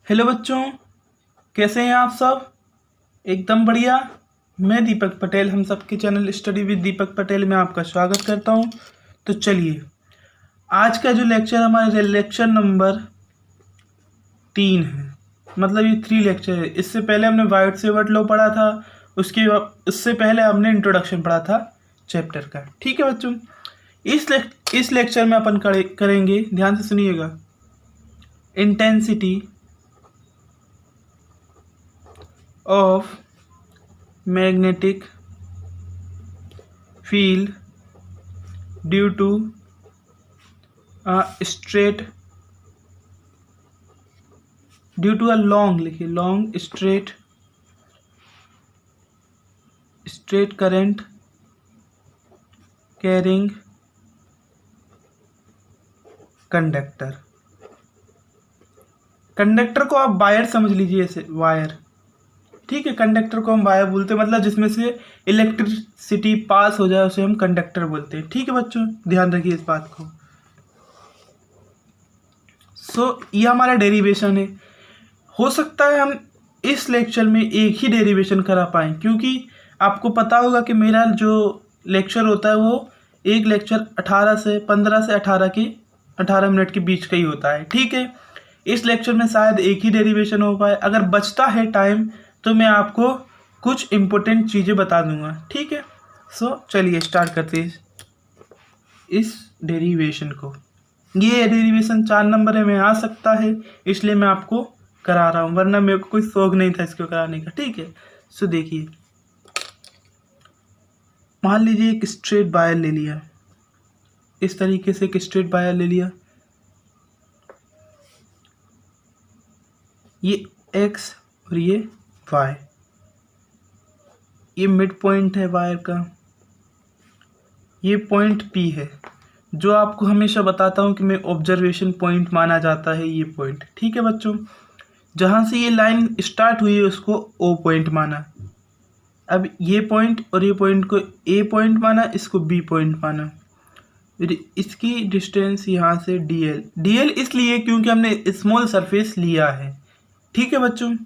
Hello बच्चों, कैसे हैं आप सब। एकदम बढ़िया। मैं दीपक पटेल, हम सबके channel study with Deepak Patel में आपका स्वागत करता हूं। तो चलिए, आज का जो लेक्चर हमारा लेक्चर नंबर 3 है। मतलब ये 3 लेक्चर है। इससे पहले हमने वाइट सेवर्ट लॉ पढ़ा था, उससे पहले हमने इंट्रोडक्शन पढ़ा था चैप्टर का। ठीक है बच्चों, इस लेक्चर में अपन करेंगे, ध्यान से सुनिएगा, intensity of magnetic field due to a long straight current carrying conductor. Conductor को आप वायर समझ लीजिए, ऐसे वायर। ठीक है, कंडक्टर को हम वायर बोलते हैं, मतलब जिसमें से इलेक्ट्रिसिटी पास हो जाए उसे हम कंडक्टर बोलते हैं। ठीक है बच्चों, ध्यान रखिए इस बात को। ये हमारा डेरिवेशन है। हो सकता है हम इस लेक्चर में एक ही डेरिवेशन करा पाएँ, क्योंकि आपको पता होगा कि मेरा जो लेक्चर होता है वो एक लेक्चर 15 से 18 मिनट के बीच का ही होता है। ठीक है, इस लेक्चर में शायद एक ही डेरिवेशन हो पाए। अगर बचता है टाइम तो मैं आपको कुछ इम्पोर्टेंट चीज़ें बता दूंगा। ठीक है, चलिए स्टार्ट करते हैं इस डेरिवेशन को। ये डेरिवेशन 4 नंबर में आ सकता है, इसलिए मैं आपको करा रहा हूँ, वरना मेरे को कोई शौक नहीं था इसको कराने का। ठीक है, देखिए, मान लीजिए एक स्ट्रेट वायर ले लिया, इस तरीके से एक स्ट्रेट वायर ले लिया। ये x और ये y, ये मिड पॉइंट है वायर का, ये पॉइंट P है, जो आपको हमेशा बताता हूँ कि मैं ऑब्जर्वेशन पॉइंट माना जाता है ये पॉइंट। ठीक है बच्चों, जहाँ से ये लाइन स्टार्ट हुई है उसको O पॉइंट माना। अब ये पॉइंट और ये पॉइंट को A पॉइंट माना, इसको B पॉइंट माना। फिर इसकी डिस्टेंस यहाँ से dl इसलिए क्योंकि हमने स्मॉल सरफेस लिया है। ठीक है बच्चों,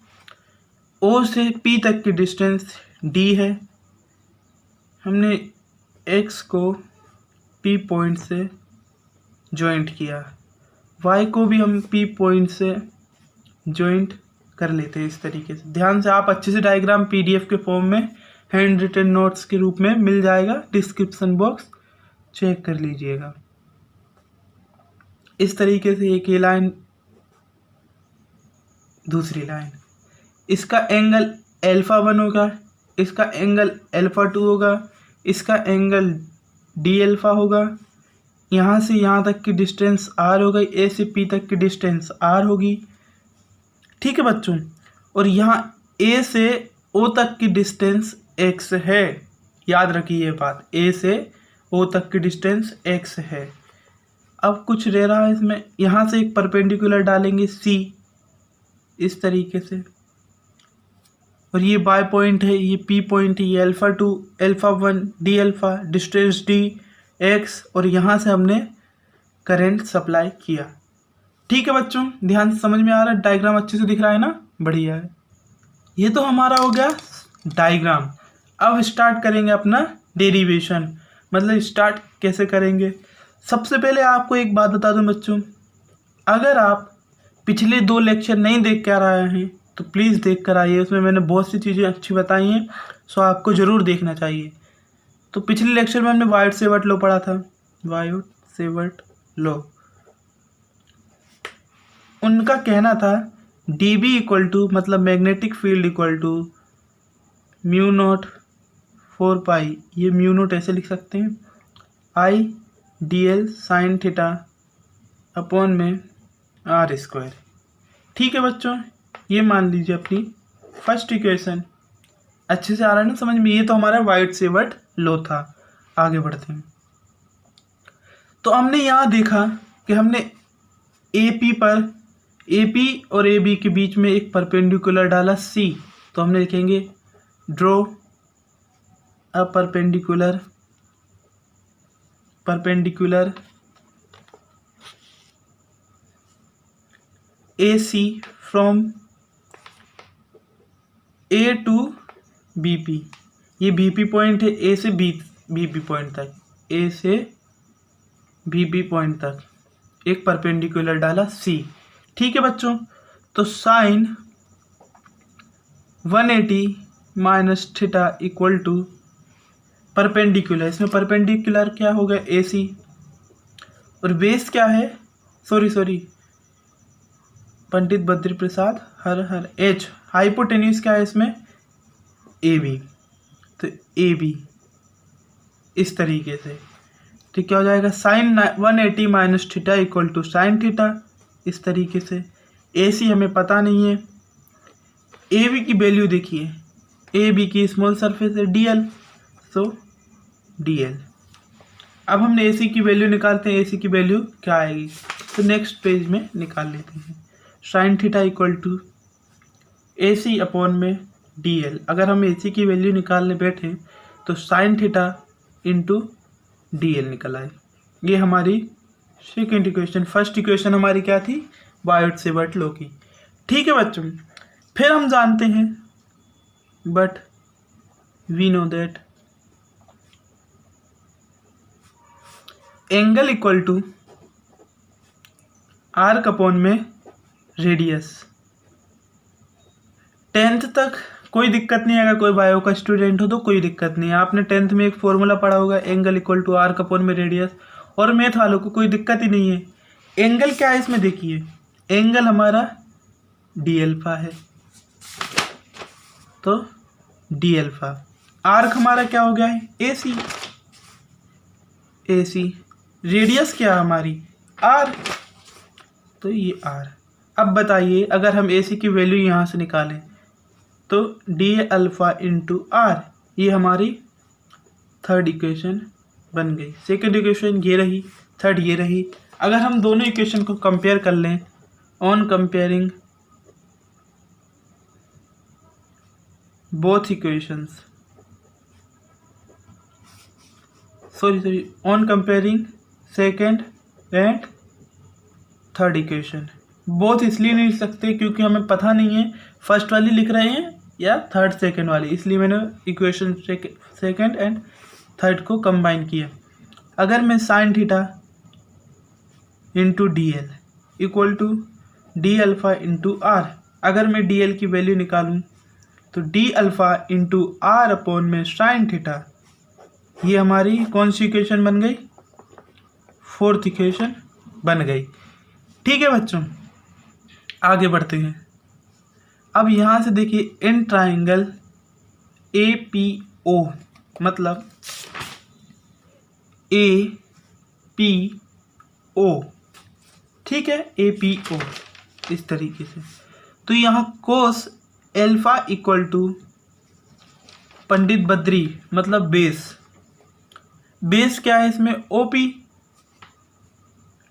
O से P तक की डिस्टेंस d है। हमने x को P पॉइंट से जॉइंट किया, y को भी हम P पॉइंट से जॉइंट कर लेते हैं इस तरीके से। ध्यान से, आप अच्छे से डायग्राम PDF के फॉर्म में हैंड रिटन नोट्स के रूप में मिल जाएगा, डिस्क्रिप्शन बॉक्स चेक कर लीजिएगा। इस तरीके से एक ये लाइन, दूसरी लाइन, इसका एंगल α1 होगा, इसका एंगल α2 होगा, इसका एंगल d होगा। यहाँ से यहाँ तक की डिस्टेंस r हो गई, A से P तक की डिस्टेंस r होगी। ठीक है बच्चों, और यहाँ A से O तक की डिस्टेंस x है। याद रखिए ये बात, A से O तक की डिस्टेंस x है। अब कुछ रह रहा है इसमें, यहाँ से एक परपेंडिकुलर डालेंगे C इस तरीके से, और ये y पॉइंट है, ये P पॉइंट है, ये α2 α1 d डिस्टेंस d x, और यहाँ से हमने करंट सप्लाई किया। ठीक है बच्चों, ध्यान से समझ में आ रहा है, डायग्राम अच्छे से दिख रहा है ना, बढ़िया है। ये तो हमारा हो गया डायग्राम। अब स्टार्ट करेंगे अपना डेरिवेशन। मतलब स्टार्ट कैसे करेंगे, सबसे पहले आपको एक बात बता दूं बच्चों, अगर आप पिछले 2 लेक्चर नहीं देख कर आए हैं तो प्लीज़ देख कर आइए, उसमें मैंने बहुत सी चीज़ें अच्छी बताई हैं, आपको ज़रूर देखना चाहिए। तो पिछले लेक्चर में हमने वाइट सेवर्ट लॉ पढ़ा था, वाइट सेवर्ट लॉ। उनका कहना था dB इक्वल टू, मतलब magnetic field equal to mu naught 4π, ये म्यू नॉट ऐसे लिख सकते हैं, I dl sign theta upon में r²। ठीक है बच्चों, ये मान लीजिए अपनी फर्स्ट इक्वेशन। अच्छे से आ रहा है ना समझ में, ये तो हमारा वाइट सेवर्ट लॉ था। आगे बढ़ते हैं। तो हमने यहाँ देखा कि हमने AP और AB के बीच में एक परपेंडिकुलर डाला C, तो हमने लिखेंगे draw a perpendicular A C from A to B P, ये बी पी पॉइंट है, ए से बी पी पॉइंट तक, ए से बी पी पॉइंट तक एक परपेंडिकुलर डाला सी। ठीक है बच्चों, तो sine 180 minus theta equal to perpendicular, इसमें परपेंडिकुलर क्या होगा ए सी, और बेस क्या है, सॉरी पंडित बद्री प्रसाद हर एच, हाइपोटेन्यूज क्या है इसमें ए बी, तो ए बी इस तरीके से। तो क्या हो जाएगा sine 180 minus theta equal to sine theta, इस तरीके से। ए सी हमें पता नहीं है, ए बी की वैल्यू देखिए, ए बी की स्मॉल सरफेस है डी एल, सो डी एल। अब हमने ए सी की वैल्यू निकालते हैं, ए सी की वैल्यू क्या आएगी, तो नेक्स्ट पेज में निकाल लेते हैं। Sine theta equal to A C upon में डी एल, अगर हम ए सी की वैल्यू निकालने बैठे तो sine theta into D L निकल आए। ये हमारी सेकेंड इक्वेशन। फर्स्ट इक्वेशन हमारी क्या थी, बायोट-सेवर्ट लॉ की। ठीक है बच्चों, फिर हम जानते हैं but we know that angle equal to arc upon में रेडियस। 10th तक कोई दिक्कत नहीं है, अगर कोई बायो का स्टूडेंट हो तो कोई दिक्कत नहीं है। आपने 10th में एक फॉर्मूला पढ़ा होगा angle equal to arc upon में रेडियस, और मैथ वालों को कोई दिक्कत ही नहीं है। एंगल क्या है इसमें देखिए, एंगल हमारा डी अल्फा है, तो डी अल्फा। आर्क हमारा क्या हो गया है ए सी, ए सी। रेडियस क्या हमारी आर, तो ये आर। अब बताइए अगर हम ए सी की वैल्यू यहाँ से निकालें तो डी अल्फा इंटू आर, ये हमारी थर्ड इक्वेशन बन गई। सेकेंड इक्वेशन ये रही, थर्ड ये रही। अगर हम दोनों इक्वेशन को कंपेयर कर लें, on comparing both equations, sorry on comparing second and third equation. Both इसलिए नहीं लिख सकते क्योंकि हमें पता नहीं है फर्स्ट वाली लिख रहे हैं या थर्ड सेकेंड वाली, इसलिए मैंने इक्वेशन सेकेंड एंड थर्ड को कंबाइन किया। अगर मैं sine theta into D L equal to D alpha into R, अगर मैं डी एल की वैल्यू निकालूं तो D alpha into R upon में साइन थीटा, ये हमारी कौन सी इक्वेशन बन गई, फोर्थ इक्वेशन बन गई। ठीक है बच्चों, आगे बढ़ते हैं। अब यहाँ से देखिए in triangle A P O, मतलब ए पी ओ, ठीक है, ए पी ओ इस तरीके से। तो यहाँ कोस alpha equal to Pandit Badri, मतलब बेस। बेस क्या है इसमें ओ पी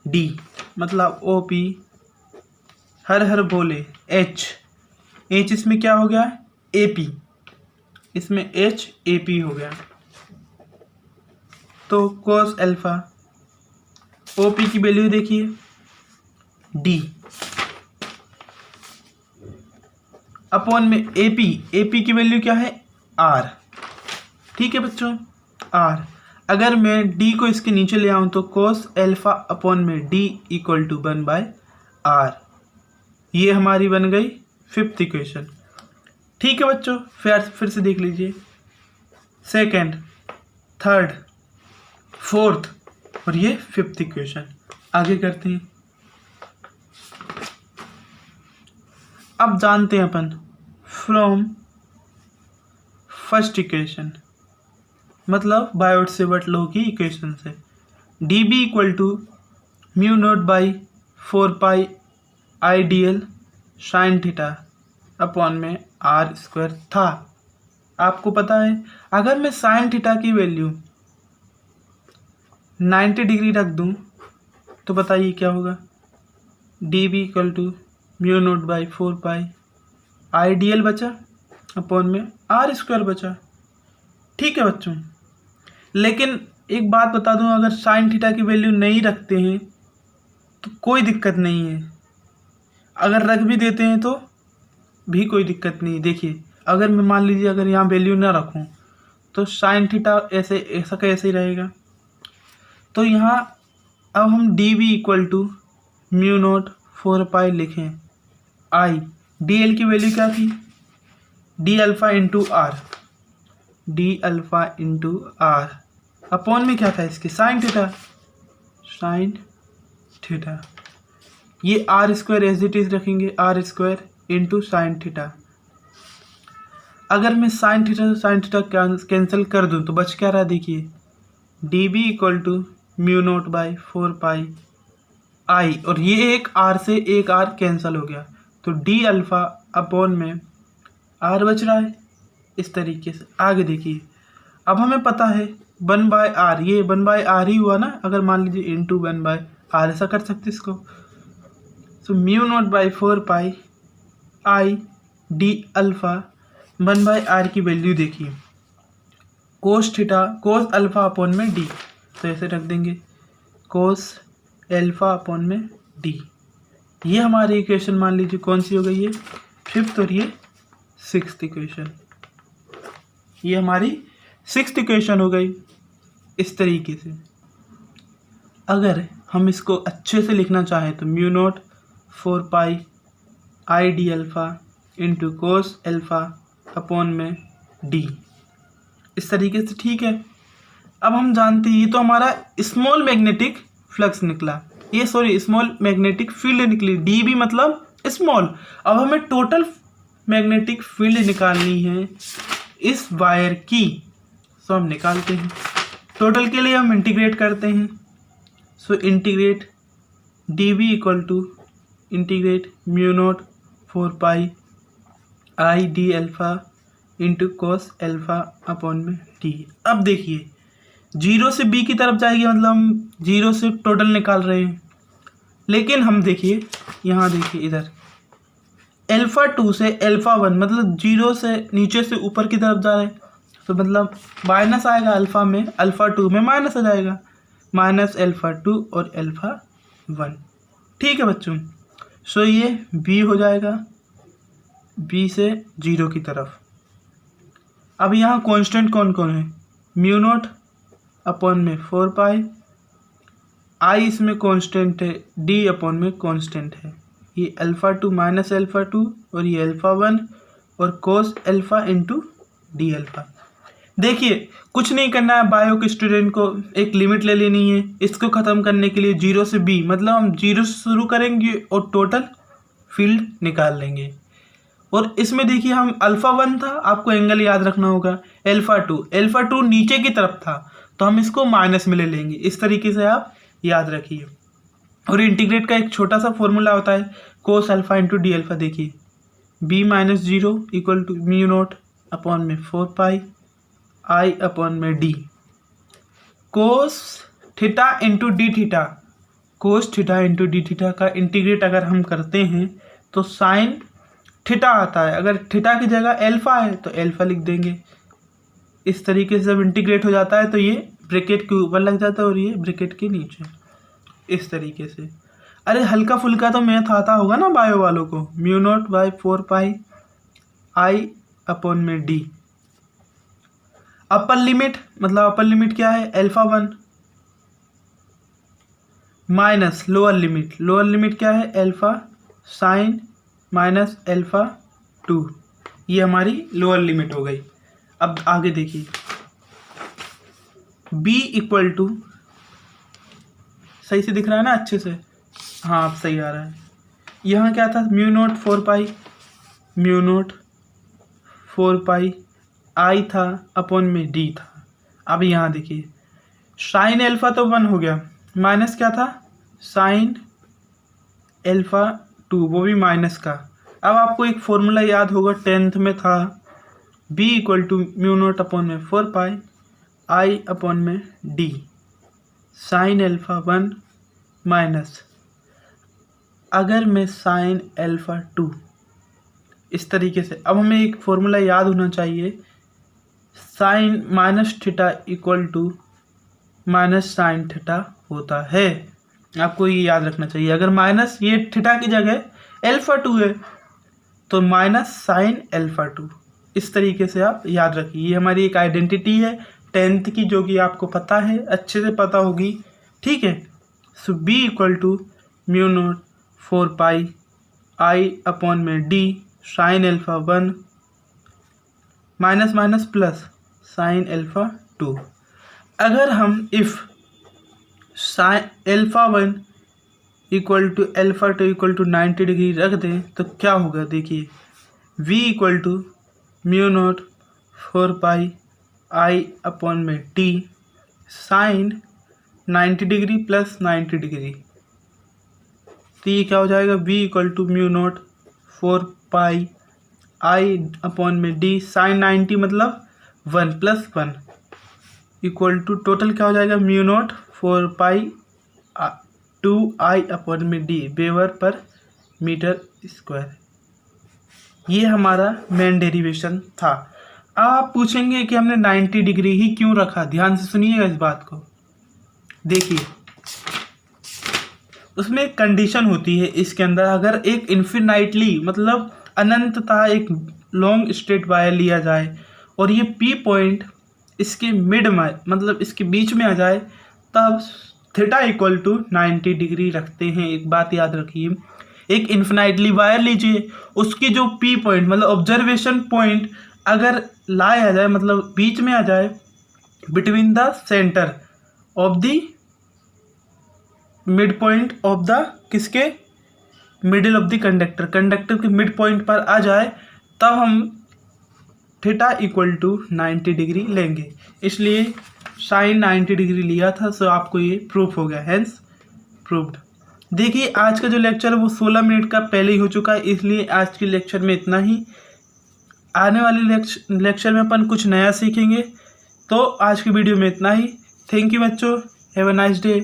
डी, मतलब ओ पी हर हर बोले एच, एच इसमें क्या हो गया ए पी, इसमें एच ए पी हो गया। तो कोस एल्फा ओ पी की वैल्यू देखिए डी अपॉन में ए पी की वैल्यू क्या है आर। ठीक है बच्चों, आर। अगर मैं डी को इसके नीचे ले आऊं तो कोस एल्फा अपॉन में डी इक्वल टू 1/r, ये हमारी बन गई फिफ्थ इक्वेशन। ठीक है बच्चों, फिर से देख लीजिए सेकंड, थर्ड, फोर्थ और ये फिफ्थ इक्वेशन। आगे करते हैं। अब जानते हैं अपन फ्रॉम फर्स्ट इक्वेशन, मतलब बायोट-सेवर्ट लॉ की इक्वेशन से, D B equal to mu naught by 4 pi I D L sine theta upon में आर स्क्वायर था। आपको पता है अगर मैं साइन थीटा की वैल्यू 90 डिग्री रख दूं तो बताइए क्या होगा, D B equal to mu naught by 4 pi I D L बचा अपॉन में आर स्क्वायर बचा। ठीक है बच्चों, लेकिन एक बात बता दूं, अगर साइन थीटा की वैल्यू नहीं रखते हैं तो कोई दिक्कत नहीं है। अगर रख भी देते हैं तो भी कोई दिक्कत नहीं। देखिए अगर मैं मान लीजिए अगर यहाँ वैल्यू ना रखूँ तो साइन थीटा ऐसे ऐसा कैसे ही रहेगा। तो यहाँ अब हम D B equal to mu naught 4 pi लिखें। आई डी एल की वैल्यू क्या थी, D alpha into R, D alpha into R upon में क्या था इसके साइन थीटा, साइन थीटा। ये R square as it is रखेंगे, R square into sine theta. अगर मैं साइन थीटा से साइन थीटा कैंसिल कर दूं तो बच क्या रहा, देखिए D B equal to mu note by 4 pi आई, और ये एक आर से एक आर कैंसिल हो गया तो डी अल्फ़ा अपॉन में आर बच रहा है। इस तरीके से आगे देखिए, अब हमें पता है 1/r, ये 1/r ही हुआ ना, अगर मान लीजिए इंटू 1/r ऐसा कर सकते इसको। So mu naught by 4 pi I D alpha 1/r की वैल्यू देखिए cos theta cos alpha upon में डी, तो ऐसे रख देंगे कोस अल्फ़ा अपॉन में डी। ये हमारी इक्वेशन मान लीजिए कौन सी हो गई है, 5th, और ये 6th इक्वेशन। ये हमारी 6th इक्वेशन हो गई। इस तरीके से अगर हम इसको अच्छे से लिखना चाहें तो mu naught 4 pi I D alpha into cos alpha upon में डी, इस तरीके से, ठीक है। अब हम जानते हैं ये तो हमारा स्मॉल मैग्नेटिक फ्लक्स निकला, ये सॉरी स्मॉल मैग्नेटिक फील्ड निकली, डी भी मतलब स्मॉल। अब हमें टोटल मैग्नेटिक फील्ड निकालनी है इस वायर की, सो हम निकालते हैं। टोटल के लिए हम इंटीग्रेट करते हैं, so integrate D B equal to integrate mu naught 4 pi I D alpha into cos alpha upon में डी। अब देखिए 0 से b की तरफ जाएगी, मतलब हम 0 से टोटल निकाल रहे हैं, लेकिन हम देखिए यहाँ देखिए इधर अल्फ़ा 2 से अल्फ़ा 1, मतलब 0 से नीचे से ऊपर की तरफ जा रहे हैं, तो मतलब माइनस आएगा अल्फ़ा में, अल्फ़ा 2 में माइनस आ जाएगा, माइनस अल्फ़ा 2 और अल्फ़ा 1, ठीक है बच्चों। सो ये b हो जाएगा, b से 0 की तरफ। अब यहाँ कांस्टेंट कौन कौन है, म्यू नोट अपॉन में 4 पाई आई, इसमें कांस्टेंट है, डी अपॉन में कांस्टेंट है, ये अल्फ़ा 2 माइनस अल्फ़ा 2 और ये अल्फ़ा 1 और कोस अल्फ़ा इंटू डी अल्फ़ा। देखिए कुछ नहीं करना है, बायो के स्टूडेंट को एक लिमिट ले लेनी है इसको ख़त्म करने के लिए 0 से b, मतलब हम 0 से शुरू करेंगे और टोटल फील्ड निकाल लेंगे। और इसमें देखिए हम अल्फ़ा 1 था, आपको एंगल याद रखना होगा, अल्फ़ा 2 नीचे की तरफ था तो हम इसको माइनस में ले लेंगे, इस तरीके से आप याद रखिए। और इंटीग्रेट का एक छोटा सा फॉर्मूला होता है cos alpha into D alpha, देखिए b minus 0 equal to mu naught upon में 4 पाई आई अपॉन में D, cos theta into D theta, cos theta into D theta का इंटीग्रेट अगर हम करते हैं तो साइन थीटा आता है, अगर थीटा की जगह अल्फ़ा है तो अल्फ़ा लिख देंगे। इस तरीके से जब इंटीग्रेट हो जाता है तो ये ब्रैकेट के ऊपर लग जाता है और ये ब्रैकेट के नीचे, इस तरीके से। अरे हल्का फुल्का तो मैथ आता होगा ना बायो वालों को, mu naught by 4 pi I upon में डी। अपर लिमिट, मतलब अपर लिमिट क्या है, अल्फ़ा 1 माइनस लोअर लिमिट क्या है, अल्फ़ा साइन माइनस अल्फ़ा 2, ये हमारी लोअर लिमिट हो गई। अब आगे देखिए b इक्वल टू, सही से दिख रहा है ना अच्छे से, हाँ अब सही आ रहा है। यहाँ क्या था, म्यू नोट 4 पाई आई था अपॉन में d था। अब यहाँ देखिए साइन अल्फ़ा तो 1 हो गया, माइनस क्या था साइन अल्फ़ा 2, वो भी माइनस का। अब आपको एक फॉर्मूला याद होगा 10th में था, b equal to mu naught upon में 4 पाई आई अपॉन में d साइन अल्फ़ा 1 माइनस, अगर मैं साइन अल्फ़ा 2, इस तरीके से। अब हमें एक फॉर्मूला याद होना चाहिए, sine minus theta equal to minus sine theta होता है, आपको ये याद रखना चाहिए। अगर माइनस, ये थीटा की जगह अल्फा 2 है तो माइनस साइन अल्फा 2। इस तरीके से आप याद रखिए, ये हमारी एक आइडेंटिटी है 10th की, जो कि आपको पता है, अच्छे से पता होगी, ठीक है। So b equal to mu naught 4 pi I upon में D sine alpha 1 minus minus plus sine alpha 2। अगर हम if sine alpha 1 equal to alpha 2 equal to 90 degree रख दें तो क्या होगा, देखिए v equal to mu naught 4 pi I upon में T sine 90 degree plus 90 degree, तो ये क्या हो जाएगा, v equal to mu naught 4 pi I upon में डी साइन 90 मतलब 1 प्लस 1 इक्वल टू टोटल क्या हो जाएगा, mu naught 4 pi 2 I upon में D weber per metre square. ये हमारा मेन डेरिवेशन था। आप पूछेंगे कि हमने 90 डिग्री ही क्यों रखा, ध्यान से सुनिएगा इस बात को। देखिए उसमें एक कंडीशन होती है इसके अंदर, अगर एक इन्फिनाइटली मतलब अनंतता एक लॉन्ग स्ट्रेट वायर लिया जाए और ये पी पॉइंट इसके मिड में मतलब इसके बीच में आ जाए, तब थीटा इक्वल टू 90 डिग्री रखते हैं। एक बात याद रखिए, एक इन्फिनाइटली वायर लीजिए, उसकी जो पी पॉइंट मतलब ऑब्जर्वेशन पॉइंट अगर लाया जाए मतलब बीच में आ जाए, between the centre of the mid point of the किसके मिडिल ऑफ द कंडक्टर के मिड पॉइंट पर आ जाए, तब हम थीटा इक्वल टू 90 डिग्री लेंगे। इसलिए साइन 90 डिग्री लिया था, सो आपको ये प्रूफ हो गया, हेंस प्रूव्ड। देखिए आज का जो लेक्चर है वो 16 मिनट का पहले ही हो चुका है, इसलिए आज के लेक्चर में इतना ही। आने वाले लेक्चर में अपन कुछ नया सीखेंगे। तो आज की वीडियो में इतना ही। थैंक यू बच्चों, हैव अ नाइस डे।